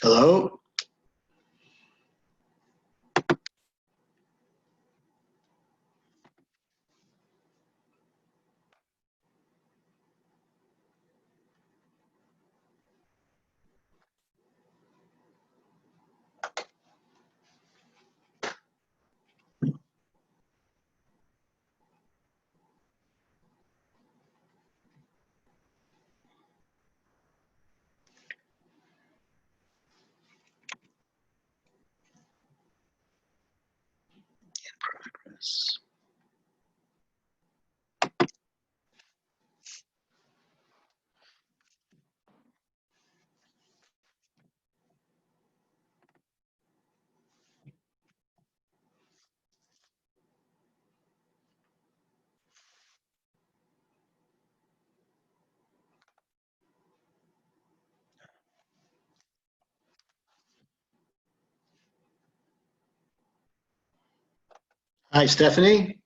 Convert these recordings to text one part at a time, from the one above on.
Hello? Progress. Hi, Stephanie.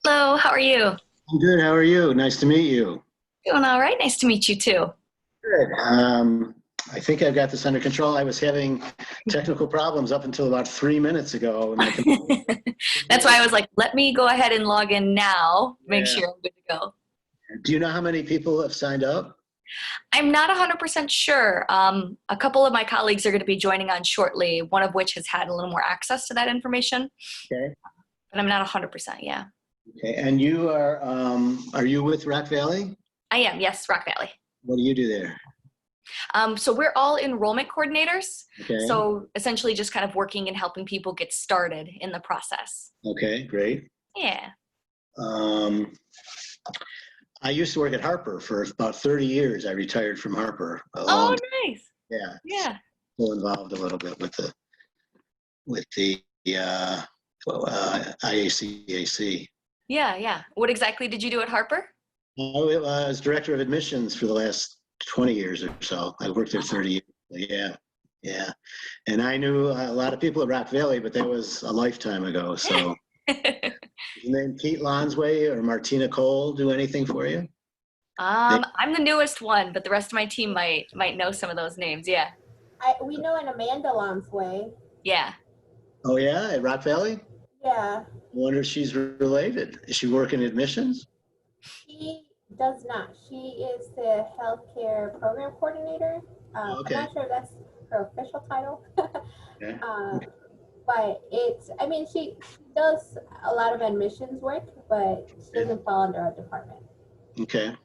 Hello, how are you? I'm good. How are you? Nice to meet you. Doing all right. Nice to meet you too. Good. I think I've got this under control. I was having technical problems up until about 3 minutes ago. And That's why I was like, let me go ahead and log in now, make yeah. sure I'm good to go. Do you know how many people have signed up? I'm not 100% sure. A couple of my colleagues are going to be joining on shortly, one of which has had a little more access to that information, Okay. but I'm not 100%. Yeah. Okay. And are you with Rock Valley? I am. Yes, Rock Valley. What do you do there? So we're all enrollment coordinators. Okay. So essentially just kind of working and helping people get started in the process. Okay, great. Yeah. Um, I used to work at Harper for about 30 years. I retired from Harper a long Oh, time. nice. Yeah. Yeah. Still involved a little bit with the IACAC. Yeah. Yeah. What exactly did you do at Harper? I was director of admissions for the last 20 years or so. I worked there 30 years. Yeah, yeah. And I knew a lot of people at Rock Valley, but that was a lifetime ago. So, his name Pete Lonsway or Martina Cole do anything for you? I'm the newest one, but the rest of my team might know some of those names. Yeah. We know an Amanda Lonsway. Yeah. Oh yeah, at Rock Valley? Yeah. I wonder if she's related. Is she working admissions? She does not. She is the healthcare program coordinator. Okay. I'm not sure if that's her official title. Yeah. But I mean, she does a lot of admissions work, but she doesn't fall under our department. Okay.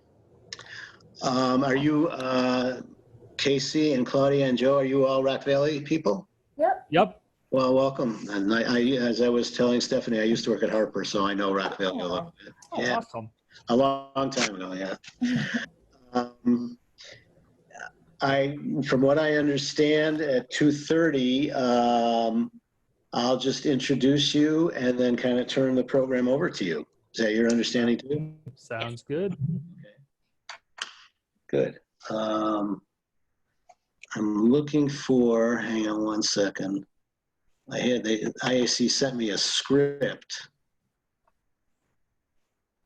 Are you Casey and Claudia and Joe? Are you all Rock Valley people? Yep. Well, welcome. And as I was telling Stephanie, I used to work at Harper, so I know Rock Valley a little bit. Oh, Yeah, awesome. a long time ago. Yeah. From what I understand, at 2:30, I'll just introduce you and then kind of turn the program over to you. Is that your understanding too? Sounds good. Good. I'm looking for, hang on one second. The IAC sent me a script.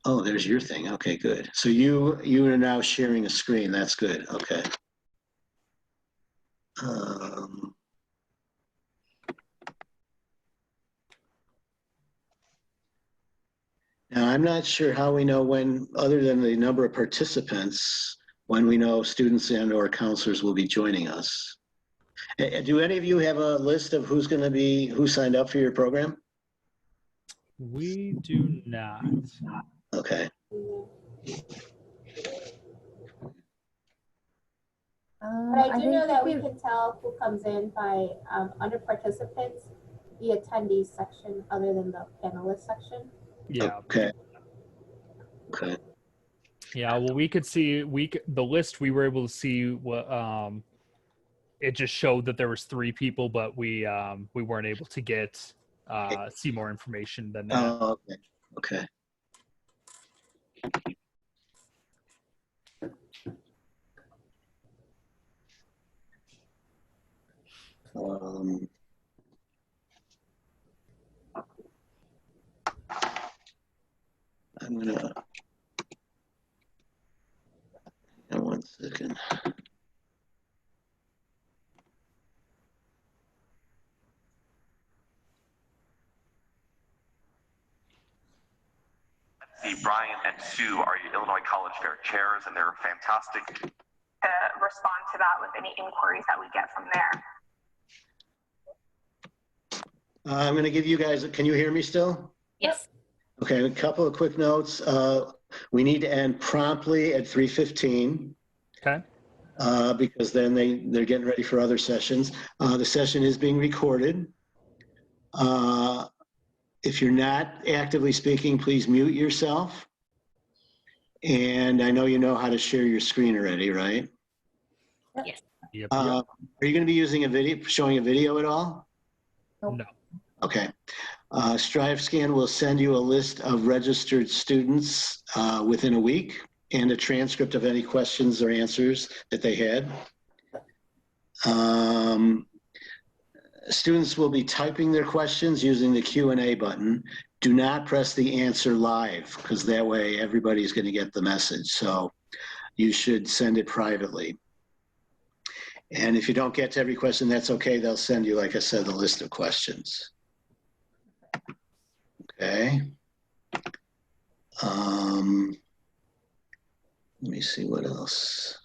Oh, there's your thing. Okay, good. So you are now sharing a screen. That's good. Okay. Now, I'm not sure how we know when, other than the number of participants, when we know students and or counselors will be joining us. Do any of you have a list of who signed up for your program? We do not. Okay. But I do know that we can tell who comes in by under participants, the attendees section, other than the panelist section. Yeah. Okay. Okay. Yeah. Well, we could see the list. We were able to see what it just showed that there was 3 people, but we weren't able to get see more information than that. Oh, okay. Okay. I'm gonna, hang on one second. Betsy, Brian, and Sue are Illinois College Fair chairs, and they're fantastic to respond to that with any inquiries that we get from there. I'm going to give you guys, can you hear me still? Yes. Okay, a couple of quick notes. We need to end promptly at 3:15. Okay. Because then they're getting ready for other sessions. The session is being recorded. If you're not actively speaking, please mute yourself. And I know you know how to share your screen already, right? Yes. Yep. Are you going to be using a video, showing a video at all? No. Okay. StriveScan will send you a list of registered students within a week and a transcript of any questions or answers that they had. Students will be typing their questions using the Q&A button. Do not press the answer live, because that way everybody's going to get the message. So you should send it privately. And if you don't get to every question, that's okay. They'll send you, like I said, the list of questions. Okay. Let me see what else.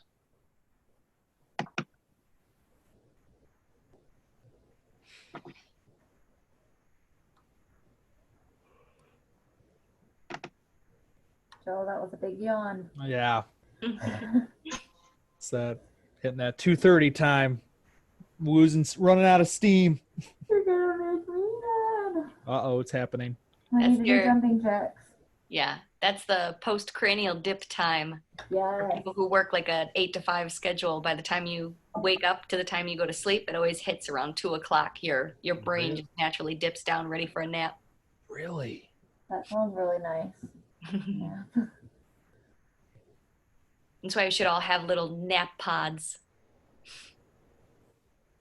Joe, that was a big yawn. Yeah. It's that hitting that 2:30 time. Running out of steam. You're gonna make me mad. Uh-oh, it's happening. I That's need to do your- jumping jacks. Yeah, that's the post-cranial dip time. Yes. People who work like an 8 to 5 schedule, by the time you wake up to the time you go to sleep, it always hits around 2 o'clock. Your brain Really? just naturally dips down, ready for a nap. Really? That sounds really nice. Yeah. That's why we should all have little nap pods.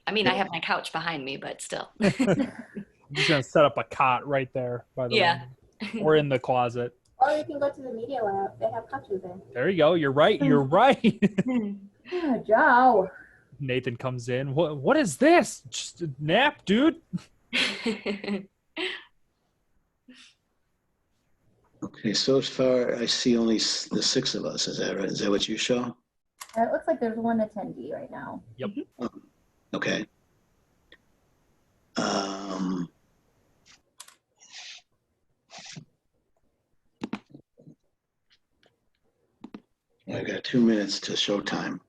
I mean, I have my couch behind me, but still. I'm just gonna set up a cot right there by the Yeah. window. Or in the closet. Or you can go to the media lab. They have couches there. There you go. You're right. You're right. Yeah, Joe. Nathan comes in. What is this? Just a nap, dude. Okay, so far I see only the 6 of us. Is that right? Is that what you show? It looks like there's one attendee right now. Okay. I've got 2 minutes to showtime.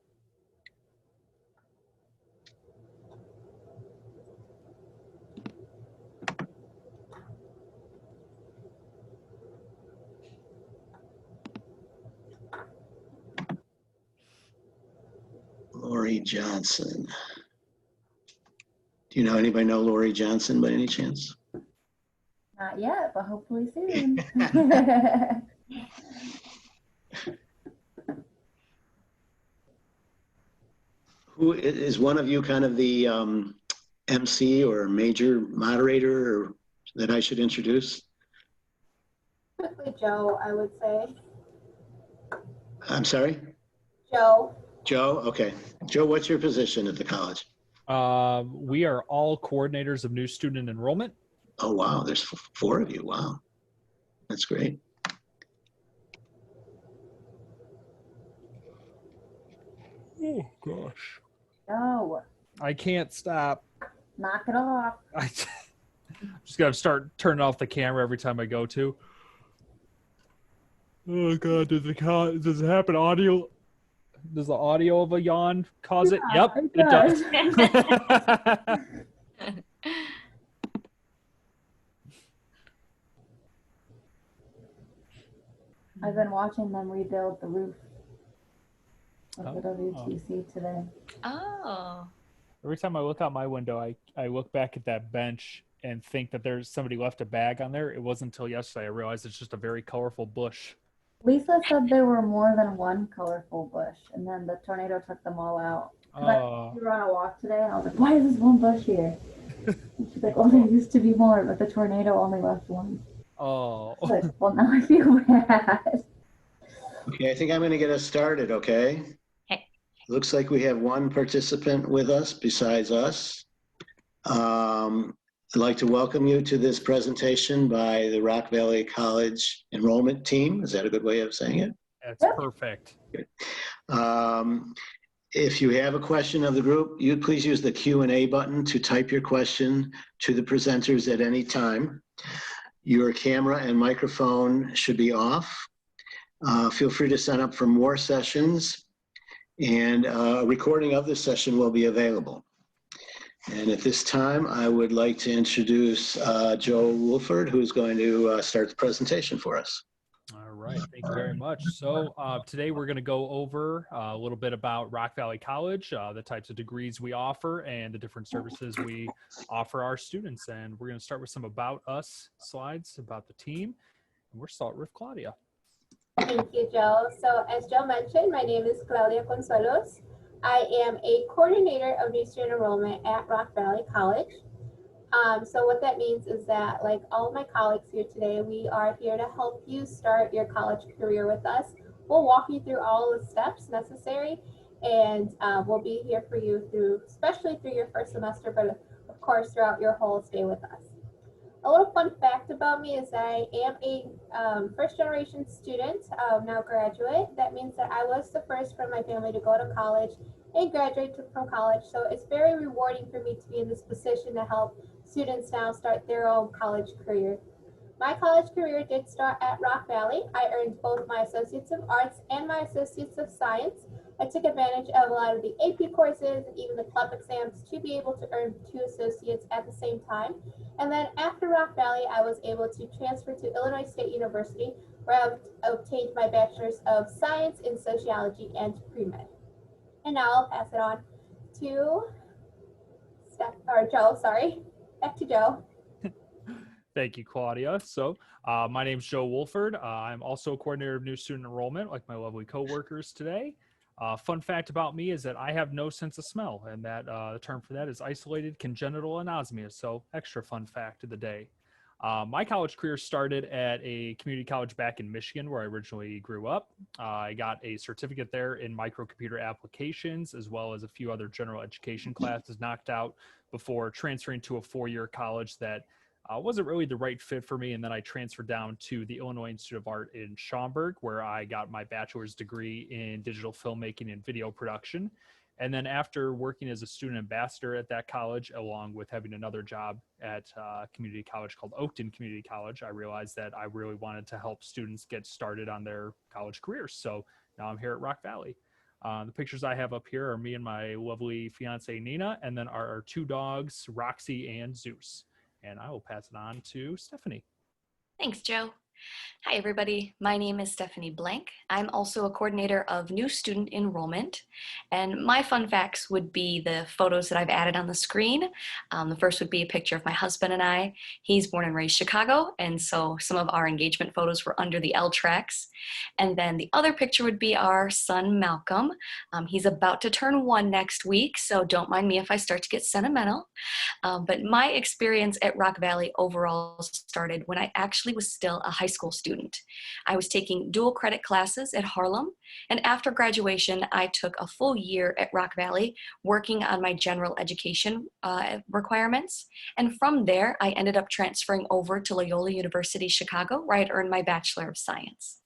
Lori Johnson. Do you know anybody know Lori Johnson by any chance? Not yet, but hopefully soon. Who is one of you kind of the MC or major moderator or, that I should introduce? Typically Joe, I would say. I'm sorry? Joe. Joe? Okay. Joe, what's your position at the college? We are all coordinators of new student enrollment. Oh, wow. There's 4 of you. Wow. That's great. Oh, gosh. Joe, I can't stop. knock it off. I just got to start turning off the camera every time I go to. Oh, God. Does it happen audio? Does the audio of a yawn cause it? Yeah, Yep, it does. it does. I've been watching them rebuild the roof of the Oh. WTC today. Oh. Every time I look out my window, I look back at that bench and think that there's somebody left a bag on there. It wasn't until yesterday I realized it's just a very colorful bush. Lisa said there were more than one colorful bush, and then the tornado took them all out. We were on a walk today, and I was like, why is this one bush here? And she's like, well, there used to be more, but the tornado only left one. Oh. I was like, well, now I feel bad. Okay, I think I'm going to get us started, okay? Okay. Looks like we have one participant with us besides us. I'd like to welcome you to this presentation by the Rock Valley College enrollment team. Is that a good way of saying it? That's perfect. If you have a question of the group, you please use the Q&A button to type your question to the presenters at any time. Your camera and microphone should be off. Feel free to sign up for more sessions, and a recording of this session will be available. And at this time, I would like to introduce Joe Wolford, who's going to start the presentation for us. All right, thank you very much. So today we're going to go over a little bit about Rock Valley College, the types of degrees we offer, and the different services we offer our students. And we're going to start with some about us slides about the team. And we'll start with Claudia. Thank you, Joe. So as Joe mentioned, my name is Claudia Consuelos. I am a coordinator of new student enrollment at Rock Valley College. So what that means is that, like all of my colleagues here today, we are here to help you start your college career with us. We'll walk you through all the steps necessary, and we'll be here for you through, especially through your first semester, but of course throughout your whole stay with us. A little fun fact about me is that I am a first-generation student, now graduate. That means that I was the first from my family to go to college and graduate from college. So it's very rewarding for me to be in this position to help students now start their own college career. My college career did start at Rock Valley. I earned both my Associates of Arts and my Associates of Science. I took advantage of a lot of the AP courses and even the club exams to be able to earn 2 associates at the same time. And then after Rock Valley, I was able to transfer to Illinois State University, where I obtained my Bachelor's of Science in Sociology and Pre-Med. And now I'll pass it on to Joe, sorry. Back to Joe. Thank you, Claudia. So my name is Joe Wolford. I'm also a coordinator of new student enrollment, like my lovely coworkers today. Fun fact about me is that I have no sense of smell, and that the term for that is isolated congenital anosmia. So extra fun fact of the day. My college career started at a community college back in Michigan, where I originally grew up. I got a certificate there in microcomputer applications, as well as a few other general education classes knocked out before transferring to a 4-year college that wasn't really the right fit for me. And then I transferred down to the Illinois Institute of Art in Schaumburg, where I got my bachelor's degree in digital filmmaking and video production. And then after working as a student ambassador at that college, along with having another job at a community college called Oakton Community College, I realized that I really wanted to help students get started on their college careers. So now I'm here at Rock Valley. The pictures I have up here are me and my lovely fiance, Nina, and then our 2 dogs, Roxy and Zeus. And I will pass it on to Stephanie. Thanks, Joe. Hi, everybody. My name is Stephanie Blank. I'm also a coordinator of new student enrollment. And my fun facts would be the photos that I've added on the screen. The first would be a picture of my husband and I. He's born and raised Chicago, and so some of our engagement photos were under the L tracks. And then the other picture would be our son, Malcolm. He's about to turn 1 next week, so don't mind me if I start to get sentimental. But my experience at Rock Valley overall started when I actually was still a high school student. I was taking dual credit classes at Harlem, and after graduation, I took a full year at Rock Valley working on my general education requirements. And from there, I ended up transferring over to Loyola University Chicago, where I'd earned my Bachelor of Science.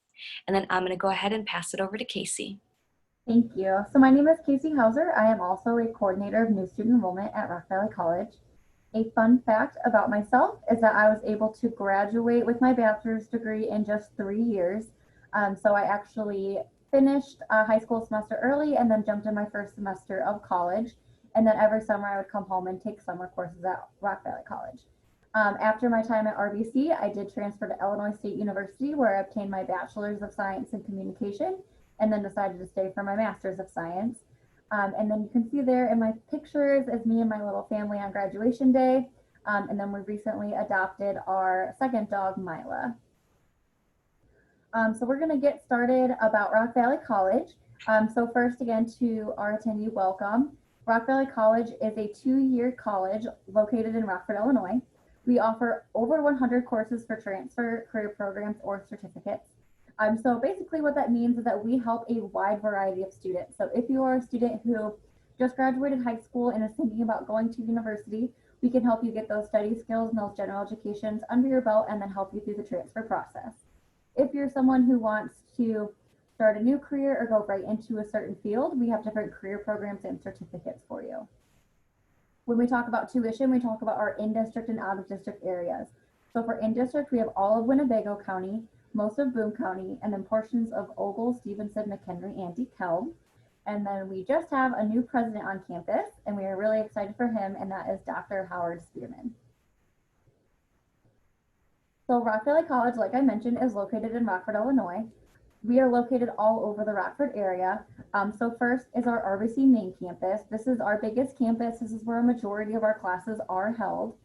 And then I'm going to go ahead and pass it over to Casey. Thank you. So my name is Casey Hauser. I am also a coordinator of new student enrollment at Rock Valley College. A fun fact about myself is that I was able to graduate with my bachelor's degree in just 3 years. So I actually finished a high school semester early and then jumped in my first semester of college. And then every summer I would come home and take summer courses at Rock Valley College. After my time at RVC, I did transfer to Illinois State University, where I obtained my Bachelor's of Science in Communication and then decided to stay for my Master's of Science. And then you can see there in my pictures is me and my little family on graduation day. And then we recently adopted our second dog, Mila. So we're going to get started about Rock Valley College. So first, again, to our attendee, welcome. Rock Valley College is a 2-year college located in Rockford, Illinois. We offer over 100 courses for transfer, career programs, or certificates. So basically what that means is that we help a wide variety of students. So if you are a student who just graduated high school and is thinking about going to university, We can help you get those study skills and those general educations under your belt and then help you through the transfer process. If you're someone who wants to start a new career or go right into a certain field, we have different career programs and certificates for you. When we talk about tuition, we talk about our in-district and out-of-district areas. So for in-district, we have all of Winnebago County, most of Boone County, and then portions of Ogle, Stevenson, McHenry, and DeKalb. And then we just have a new president on campus, and we are really excited for him, and that is Dr. Howard Spearman. So Rock Valley College, like I mentioned, is located in Rockford, Illinois. We are located all over the Rockford area. So first is our RVC main campus. This is our biggest campus. This is where a majority of our classes are held.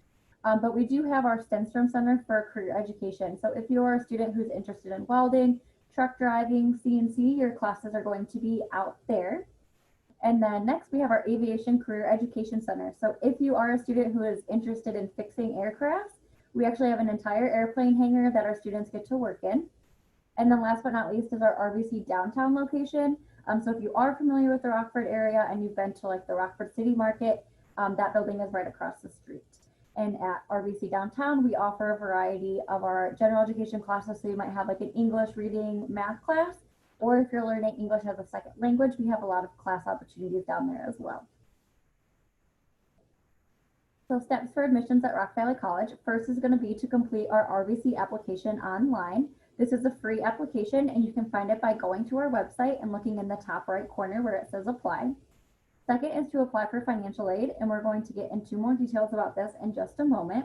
But we do have our Stenstrom Center for Career Education. So if you're a student who's interested in welding, truck driving, CNC, your classes are going to be out there. And then next we have our Aviation Career Education Center. So if you are a student who is interested in fixing aircrafts, we actually have an entire airplane hangar that our students get to work in. And then last but not least is our RVC downtown location. So if you are familiar with the Rockford area and you've been to like the Rockford City Market, that building is right across the street. And at RVC downtown, we offer a variety of our general education classes. So you might have like an English, reading, math class, or if you're learning English as a second language, we have a lot of class opportunities down there as well. So steps for admissions at Rock Valley College. First is going to be to complete our RVC application online. This is a free application and you can find it by going to our website and looking in the top right corner where it says apply. Second is to apply for financial aid, and we're going to get into more details about this in just a moment.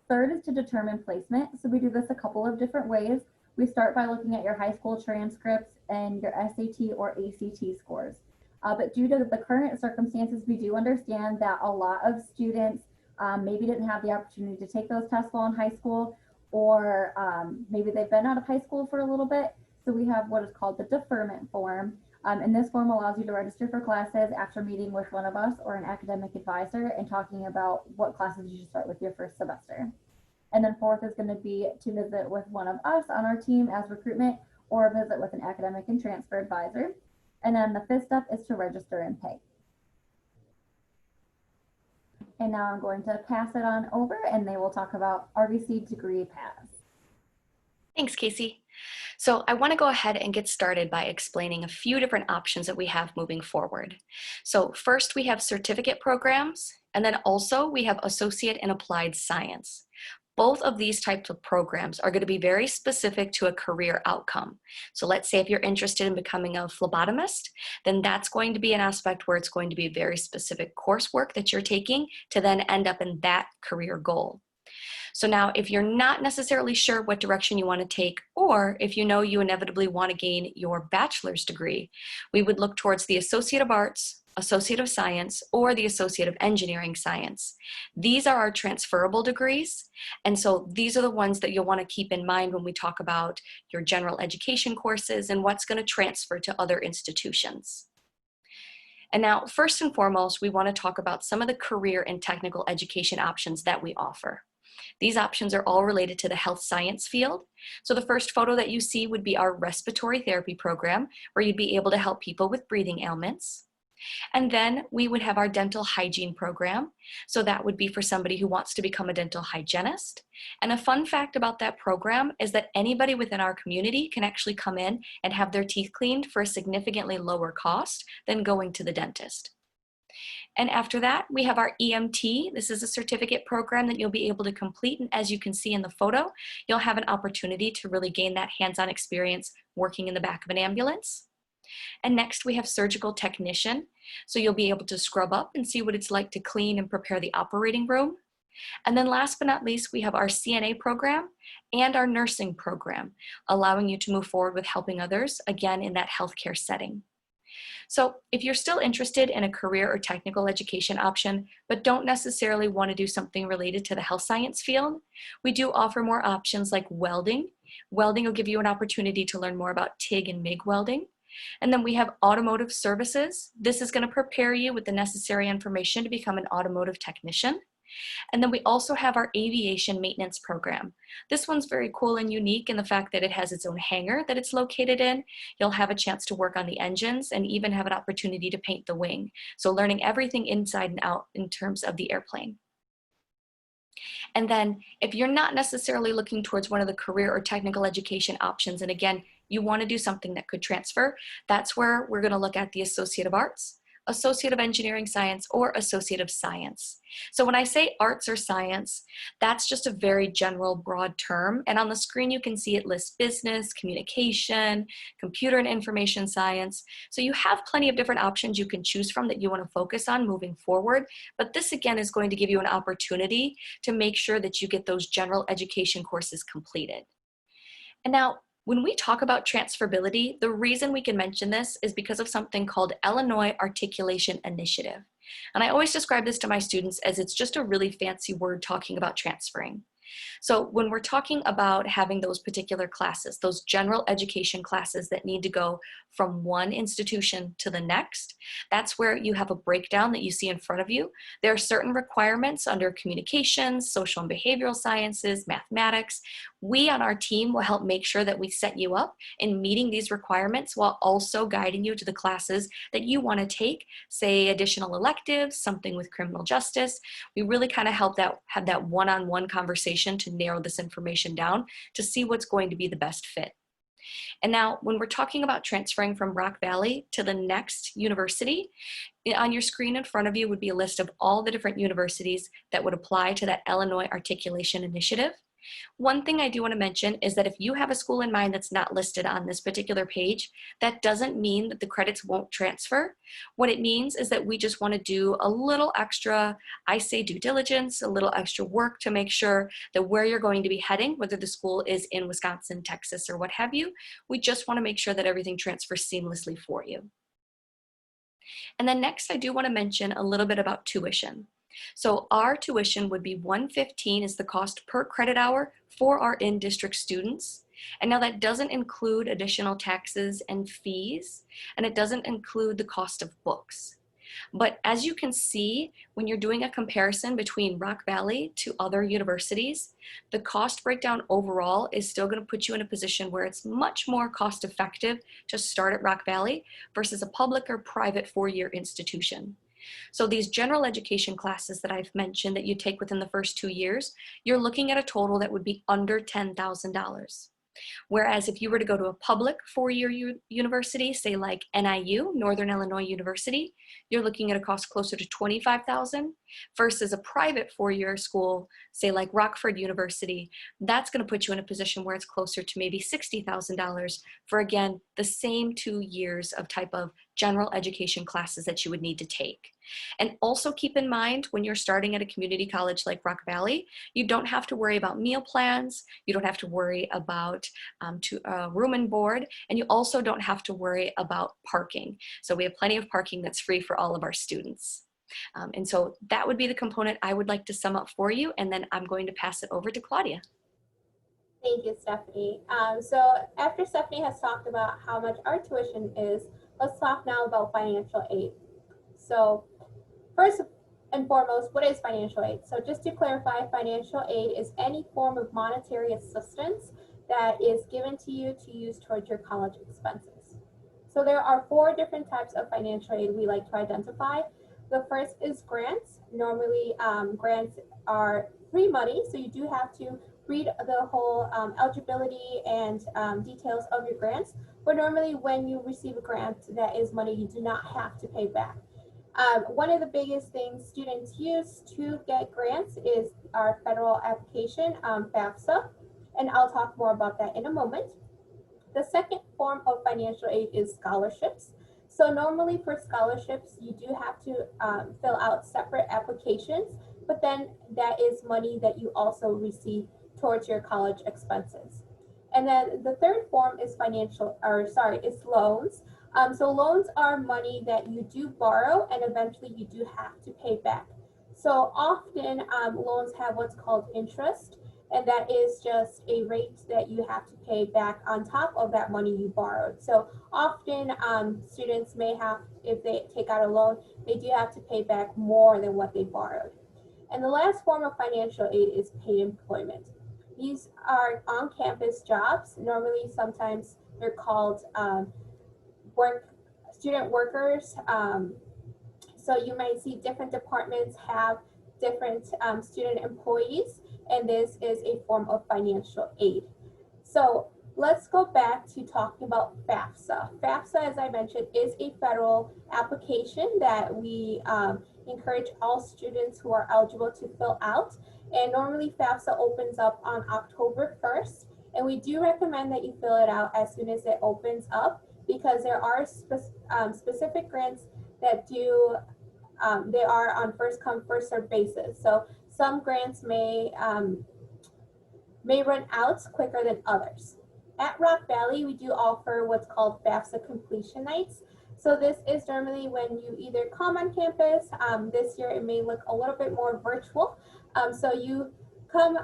Third is to determine placement. So we do this a couple of different ways. We start by looking at your high school transcripts and your SAT or ACT scores. But due to the current circumstances, we do understand that a lot of students maybe didn't have the opportunity to take those tests while in high school, or maybe they've been out of high school for a little bit. So we have what is called the deferment form. And this form allows you to register for classes after meeting with one of us or an academic advisor and talking about what classes you should start with your first semester. And then fourth is going to be to visit with one of us on our team as recruitment, or visit with an academic and transfer advisor. And then the fifth step is to register and pay. And now I'm going to pass it on over and they will talk about RVC degree paths. Thanks, Casey. So I want to go ahead and get started by explaining a few different options that we have moving forward. So first we have certificate programs, and then also we have associate and applied science. Both of these types of programs are going to be very specific to a career outcome. So let's say if you're interested in becoming a phlebotomist, then that's going to be an aspect where it's going to be very specific coursework that you're taking to then end up in that career goal. So now if you're not necessarily sure what direction you want to take, or if you know you inevitably want to gain your bachelor's degree, we would look towards the Associate of Arts, Associate of Science, or the Associate of Engineering Science. These are our transferable degrees, and so these are the ones that you'll want to keep in mind when we talk about your general education courses and what's going to transfer to other institutions. And now, first and foremost, we want to talk about some of the career and technical education options that we offer. These options are all related to the health science field. So the first photo that you see would be our respiratory therapy program, where you'd be able to help people with breathing ailments. And then we would have our dental hygiene program. So that would be for somebody who wants to become a dental hygienist. And a fun fact about that program is that anybody within our community can actually come in and have their teeth cleaned for a significantly lower cost than going to the dentist. And after that, we have our EMT. This is a certificate program that you'll be able to complete. And as you can see in the photo, you'll have an opportunity to really gain that hands-on experience working in the back of an ambulance. And next we have surgical technician. So you'll be able to scrub up and see what it's like to clean and prepare the operating room. And then last but not least, we have our CNA program and our nursing program, allowing you to move forward with helping others, again, in that healthcare setting. So if you're still interested in a career or technical education option, but don't necessarily want to do something related to the health science field, we do offer more options like welding. Welding will give you an opportunity to learn more about TIG and MIG welding. And then we have automotive services. This is going to prepare you with the necessary information to become an automotive technician. And then we also have our aviation maintenance program. This one's very cool and unique in the fact that it has its own hangar that it's located in. You'll have a chance to work on the engines and even have an opportunity to paint the wing. So learning everything inside and out in terms of the airplane. And then if you're not necessarily looking towards one of the career or technical education options, and again, you want to do something that could transfer, that's where we're going to look at the Associate of Arts, Associate of Engineering Science, or Associate of Science. So when I say arts or science, that's just a very general, broad term. And on the screen, you can see it lists business, communication, computer and information science. So you have plenty of different options you can choose from that you want to focus on moving forward. But this, again, is going to give you an opportunity to make sure that you get those general education courses completed. And now, when we talk about transferability, the reason we can mention this is because of something called Illinois Articulation Initiative. And I always describe this to my students as it's just a really fancy word talking about transferring. So when we're talking about having those particular classes, those general education classes that need to go from one institution to the next, that's where you have a breakdown that you see in front of you. There are certain requirements under communications, social and behavioral sciences, mathematics. We on our team will help make sure that we set you up in meeting these requirements while also guiding you to the classes that you want to take, say additional electives, something with criminal justice. We really kind of have that one-on-one conversation to narrow this information down to see what's going to be the best fit. And now when we're talking about transferring from Rock Valley to the next university, on your screen in front of you would be a list of all the different universities that would apply to that Illinois Articulation Initiative. One thing I do want to mention is that if you have a school in mind that's not listed on this particular page, that doesn't mean that the credits won't transfer. What it means is that we just want to do a little extra, I say due diligence, a little extra work to make sure that where you're going to be heading, whether the school is in Wisconsin, Texas, or what have you, we just want to make sure that everything transfers seamlessly for you. And then next, I do want to mention a little bit about tuition. So our tuition would be $115 is the cost per credit hour for our in-district students. And now that doesn't include additional taxes and fees, and it doesn't include the cost of books. But as you can see, when you're doing a comparison between Rock Valley to other universities, the cost breakdown overall is still going to put you in a position where it's much more cost effective to start at Rock Valley versus a public or private four-year institution. So these general education classes that I've mentioned that you take within the first 2 years, you're looking at a total that would be under $10,000. Whereas if you were to go to a public four-year university, say like NIU, Northern Illinois University, you're looking at a cost closer to $25,000 versus a private four-year school, say like Rockford University, that's going to put you in a position where it's closer to maybe $60,000 for, again, the same 2 years of type of general education classes that you would need to take. And also keep in mind when you're starting at a community college like Rock Valley, you don't have to worry about meal plans, you don't have to worry about room and board, and you also don't have to worry about parking. So we have plenty of parking that's free for all of our students. And so that would be the component I would like to sum up for you, and then I'm going to pass it over to Claudia. Thank you, Stephanie. So after Stephanie has talked about how much our tuition is, let's talk now about financial aid. So first and foremost, what is financial aid? So just to clarify, financial aid is any form of monetary assistance that is given to you to use towards your college expenses. So there are 4 different types of financial aid we like to identify. The first is grants. Normally, grants are free money, so you do have to read the whole eligibility and details of your grants. But normally when you receive a grant, that is money you do not have to pay back. One of the biggest things students use to get grants is our federal application, FAFSA, and I'll talk more about that in a moment. The second form of financial aid is scholarships. So normally for scholarships, you do have to fill out separate applications, but then that is money that you also receive towards your college expenses. And then the third form is is loans. So loans are money that you do borrow and eventually you do have to pay back. So often loans have what's called interest, and that is just a rate that you have to pay back on top of that money you borrowed. So often students may have, if they take out a loan, they do have to pay back more than what they borrowed. And the last form of financial aid is paid employment. These are on-campus jobs. Normally, sometimes they're called student workers. So you might see different departments have different student employees, and this is a form of financial aid. So let's go back to talking about FAFSA. FAFSA, as I mentioned, is a federal application that we encourage all students who are eligible to fill out. And normally FAFSA opens up on October 1st. And we do recommend that you fill it out as soon as it opens up, because there are specific grants that do, they are on first come, first served basis. So some grants may run out quicker than others. At Rock Valley, we do offer what's called FAFSA completion nights. So this is normally when you either come on campus. This year it may look a little bit more virtual. So you come,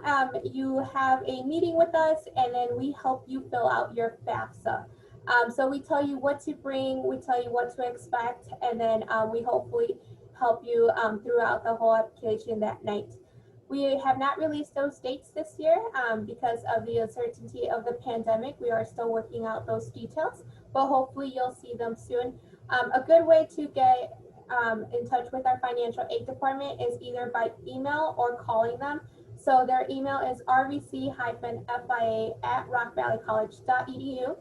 you have a meeting with us, and then we help you fill out your FAFSA. So we tell you what to bring, we tell you what to expect, and then we hopefully help you throughout the whole application that night. We have not released those dates this year because of the uncertainty of the pandemic. We are still working out those details, but hopefully you'll see them soon. A good way to get in touch with our financial aid department is either by email or calling them. So their email is rvc-fia@rockvalleycollege.edu,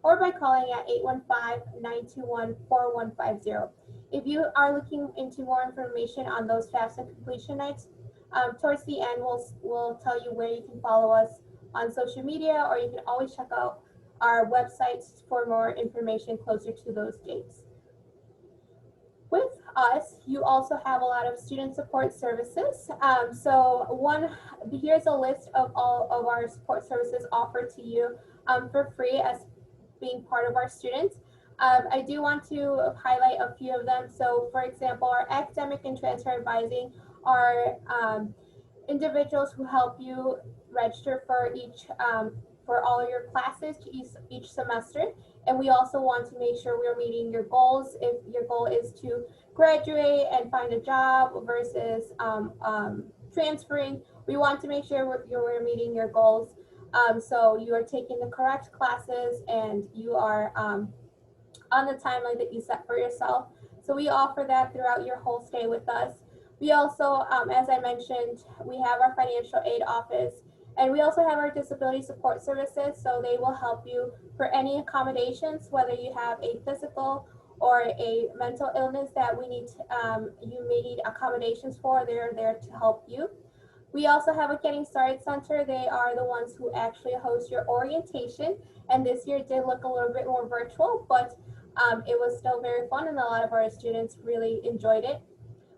or by calling at 815-921-4150. If you are looking into more information on those FAFSA completion nights, towards the end, we'll tell you where you can follow us on social media, or you can always check out our websites for more information closer to those dates. With us, you also have a lot of student support services. Here's a list of all of our support services offered to you for free as being part of our students. I do want to highlight a few of them. So for example, our academic and transfer advising are individuals who help you register for for all of your classes each semester. And we also want to make sure we're meeting your goals. If your goal is to graduate and find a job versus transferring, we want to make sure we're meeting your goals. So you are taking the correct classes and you are on the timeline that you set for yourself. So we offer that throughout your whole stay with us. We also, as I mentioned, we have our financial aid office, and we also have our disability support services. So they will help you for any accommodations, whether you have a physical or a mental illness that you may need accommodations for. They're there to help you. We also have a Getting Started Center. They are the ones who actually host your orientation. And this year did look a little bit more virtual, but it was still very fun, and a lot of our students really enjoyed it.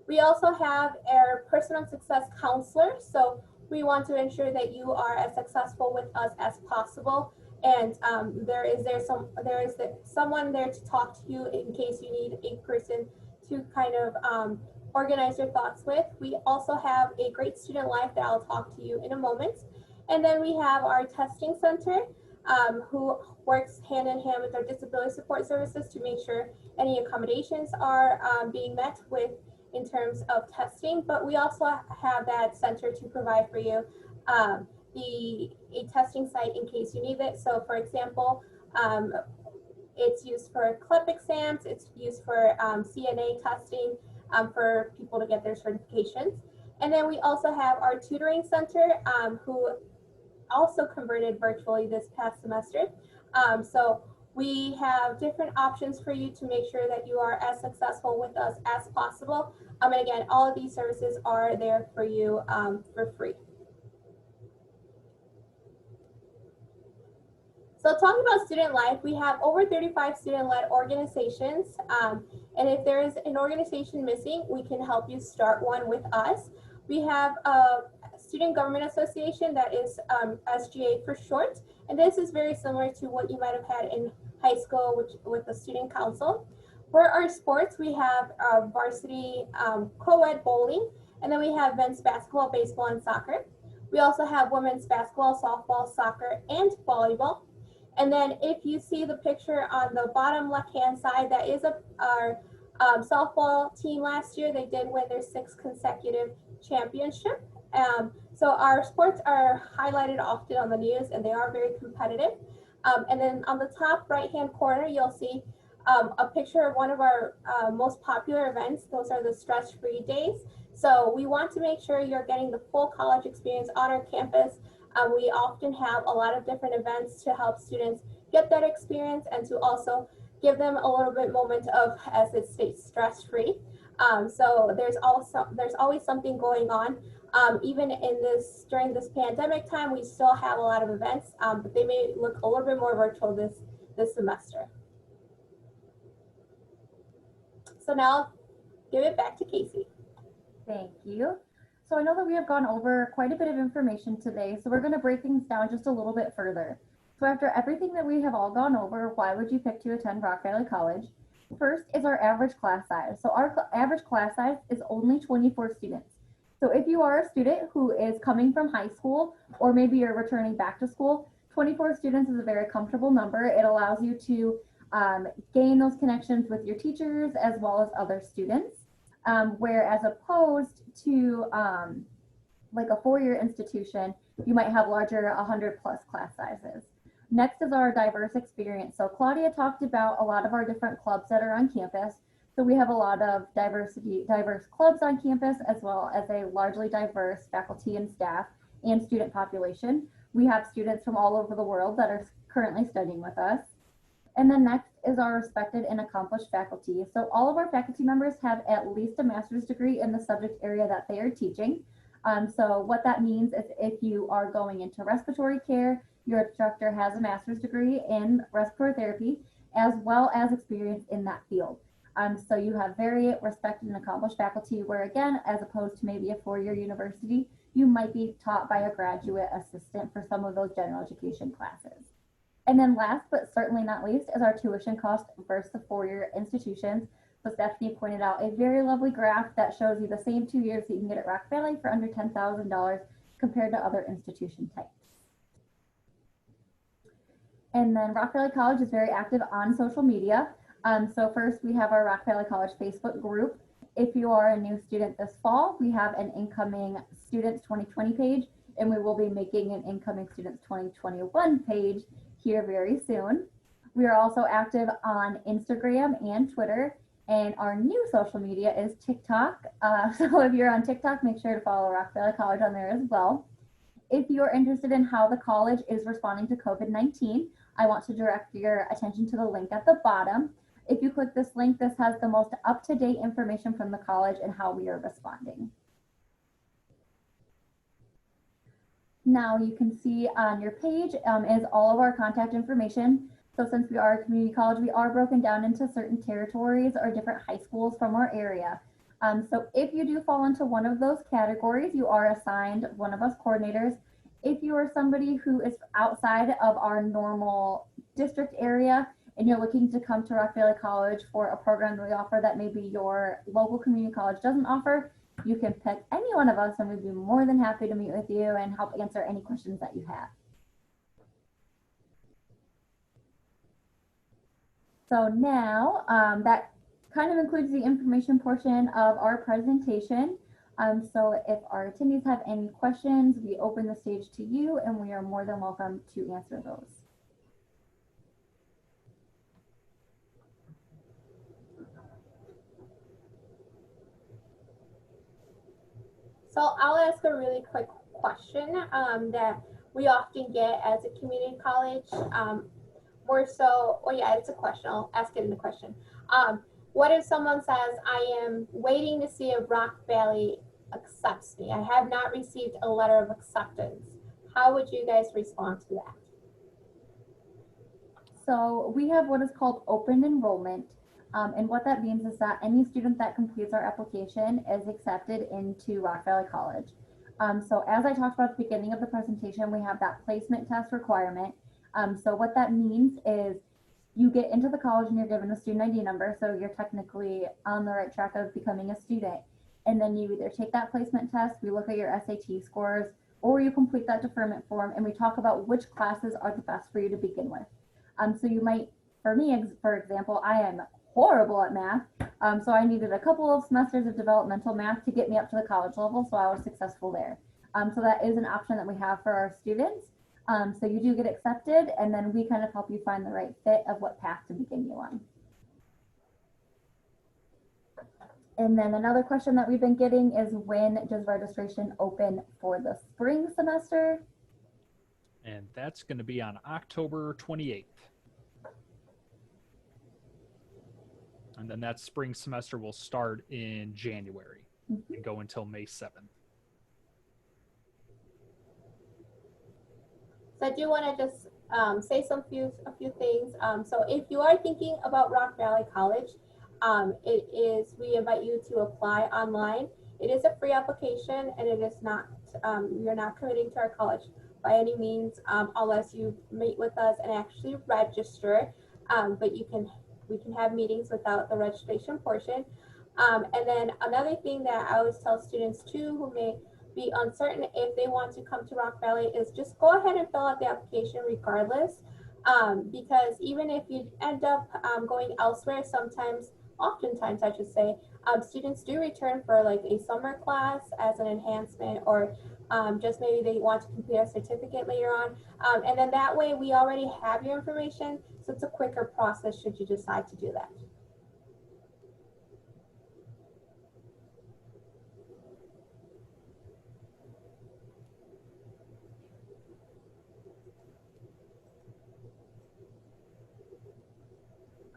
We also have our personal success counselor. So we want to ensure that you are as successful with us as possible. And there is someone there to talk to you in case you need a person to kind of organize your thoughts with. We also have a great student life that I'll talk to you in a moment. And then we have our testing center who works hand in hand with our disability support services to make sure any accommodations are being met with in terms of testing. But we also have that center to provide for you a testing site in case you need it. So for example, it's used for CLEP exams, it's used for CNA testing for people to get their certifications. And then we also have our tutoring center who also converted virtually this past semester. So we have different options for you to make sure that you are as successful with us as possible. And again, all of these services are there for you for free. So talking about student life, we have over 35 student-led organizations. And if there is an organization missing, we can help you start one with us. We have a Student Government Association that is SGA for short. And this is very similar to what you might have had in high school with the Student Council. For our sports, we have varsity co-ed bowling, and then we have men's basketball, baseball, and soccer. We also have women's basketball, softball, soccer, and volleyball. And then if you see the picture on the bottom left-hand side, that is our softball team last year. They did win their 6th consecutive championship. So our sports are highlighted often on the news, and they are very competitive. And then on the top right-hand corner, you'll see a picture of one of our most popular events. Those are the stress-free days. So we want to make sure you're getting the full college experience on our campus. We often have a lot of different events to help students get that experience and to also give them a little bit moment of, as it states, stress-free. So there's always something going on. Even during this pandemic time, we still have a lot of events, but they may look a little bit more virtual this semester. So now I'll give it back to Casey. Thank you. So I know that we have gone over quite a bit of information today, so we're going to break things down just a little bit further. So after everything that we have all gone over, why would you pick to attend Rock Valley College? First is our average class size. So our average class size is only 24 students. So if you are a student who is coming from high school, or maybe you're returning back to school, 24 students is a very comfortable number. It allows you to gain those connections with your teachers as well as other students. Whereas opposed to like a four-year institution, you might have larger 100+ class sizes. Next is our diverse experience. So Claudia talked about a lot of our different clubs that are on campus. So we have a lot of diverse clubs on campus, as well as a largely diverse faculty and staff and student population. We have students from all over the world that are currently studying with us. And then next is our respected and accomplished faculty. So all of our faculty members have at least a master's degree in the subject area that they are teaching. So what that means is if you are going into respiratory care, your instructor has a master's degree in respiratory therapy, as well as experience in that field. So you have very respected and accomplished faculty where, again, as opposed to maybe a four-year university, you might be taught by a graduate assistant for some of those general education classes. And then last, but certainly not least, is our tuition cost versus the four-year institutions. So Stephanie pointed out a very lovely graph that shows you the same 2 years that you can get at Rock Valley for under $10,000 compared to other institution types. And then Rock Valley College is very active on social media. So first we have our Rock Valley College Facebook group. If you are a new student this fall, we have an incoming students 2020 page, and we will be making an incoming students 2021 page here very soon. We are also active on Instagram and Twitter, and our new social media is TikTok. So if you're on TikTok, make sure to follow Rock Valley College on there as well. If you're interested in how the college is responding to COVID-19, I want to direct your attention to the link at the bottom. If you click this link, this has the most up-to-date information from the college and how we are responding. Now you can see on your page is all of our contact information. So since we are a community college, we are broken down into certain territories or different high schools from our area. So if you do fall into one of those categories, you are assigned one of us coordinators. If you are somebody who is outside of our normal district area and you're looking to come to Rock Valley College for a program that we offer that maybe your local community college doesn't offer, you can pick any one of us and we'd be more than happy to meet with you and help answer any questions that you have. So now that kind of includes the information portion of our presentation. So if our attendees have any questions, we open the stage to you and we are more than welcome to answer those. So I'll ask a really quick question that we often get as a community college. More so, oh yeah, it's a question. I'll ask it in the question. What if someone says, I am waiting to see if Rock Valley accepts me? I have not received a letter of acceptance. How would you guys respond to that? So we have what is called open enrollment. And what that means is that any student that completes our application is accepted into Rock Valley College. So as I talked about at the beginning of the presentation, we have that placement test requirement. So what that means is you get into the college and you're given a student ID number. So you're technically on the right track of becoming a student. And then you either take that placement test, we look at your SAT scores, or you complete that deferment form and we talk about which classes are the best for you to begin with. So you might, for me, for example, I am horrible at math. So I needed a couple of semesters of developmental math to get me up to the college level. So I was successful there. So that is an option that we have for our students. So you do get accepted and then we kind of help you find the right fit of what path to begin you on. And then another question that we've been getting is, when does registration open for the spring semester? And that's going to be on October 28th. And then that spring semester will start in January and go until May 7th. So I do want to just say a few things. So if you are thinking about Rock Valley College, we invite you to apply online. It is a free application, and it is not, you're not committing to our college by any means, unless you meet with us and actually register. But we can have meetings without the registration portion. And then another thing that I always tell students too, who may be uncertain if they want to come to Rock Valley, is just go ahead and fill out the application regardless. Because even if you end up going elsewhere, oftentimes I should say, students do return for like a summer class as an enhancement, or just maybe they want to complete a certificate later on. And then that way we already have your information, so it's a quicker process should you decide to do that.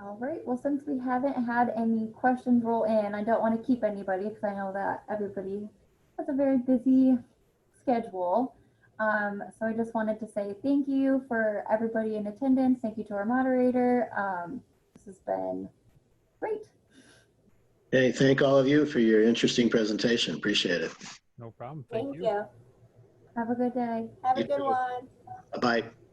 All right, well, since we haven't had any questions roll in, I don't want to keep anybody because I know that everybody has a very busy schedule. So I just wanted to say thank you for everybody in attendance. Thank you to our moderator. This has been great. Hey, thank all of you for your interesting presentation. Appreciate it. No problem. Thank you. Have a good day. Have a You good too. one. Bye-bye.